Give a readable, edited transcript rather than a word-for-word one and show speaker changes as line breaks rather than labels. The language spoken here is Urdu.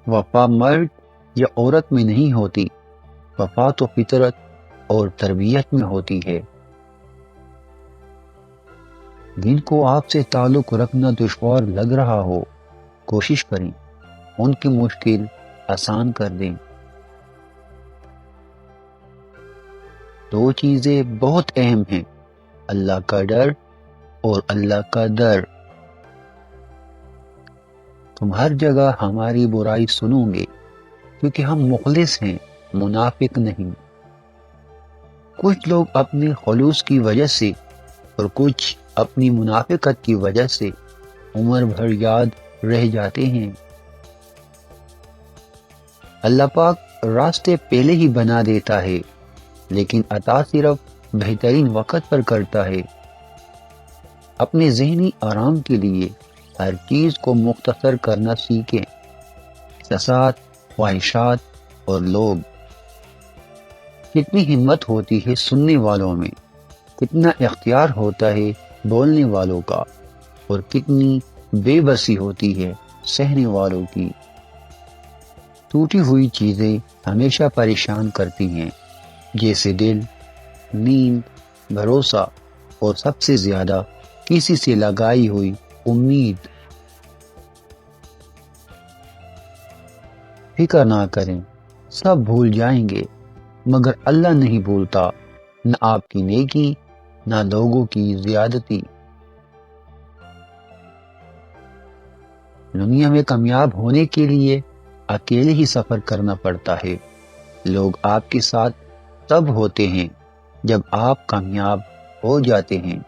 وفا مرد یا عورت میں نہیں ہوتی، وفا تو فطرت اور تربیت میں ہوتی ہے۔ جن کو آپ سے تعلق رکھنا دشوار لگ رہا ہو، کوشش کریں ان کی مشکل آسان کر دیں۔ دو چیزیں بہت اہم ہیں، اللہ کا ڈر اور اللہ کا در۔ تم ہر جگہ ہماری برائی سنو گے کیونکہ ہم مخلص ہیں، منافق نہیں۔ کچھ لوگ اپنے خلوص کی وجہ سے اور کچھ اپنی منافقت کی وجہ سے عمر بھر یاد رہ جاتے ہیں۔ اللہ پاک راستے پہلے ہی بنا دیتا ہے، لیکن عطا صرف بہترین وقت پر کرتا ہے۔ اپنے ذہنی آرام کے لیے ہر چیز کو مختصر کرنا سیکھیں، احساسات، خواہشات اور لوگ۔ کتنی ہمت ہوتی ہے سننے والوں میں، کتنا اختیار ہوتا ہے بولنے والوں کا، اور کتنی بے بسی ہوتی ہے سہنے والوں کی۔ ٹوٹی ہوئی چیزیں ہمیشہ پریشان کرتی ہیں، جیسے دل، نیند، بھروسہ اور سب سے زیادہ کسی سے لگائی ہوئی امید۔ فکر نہ کریں، سب بھول جائیں گے، مگر اللہ نہیں بھولتا، نہ آپ کی نیکی، نہ لوگوں کی زیادتی۔ دنیا میں کامیاب ہونے کے لیے اکیلے ہی سفر کرنا پڑتا ہے۔ لوگ آپ کے ساتھ تب ہوتے ہیں جب آپ کامیاب ہو جاتے ہیں۔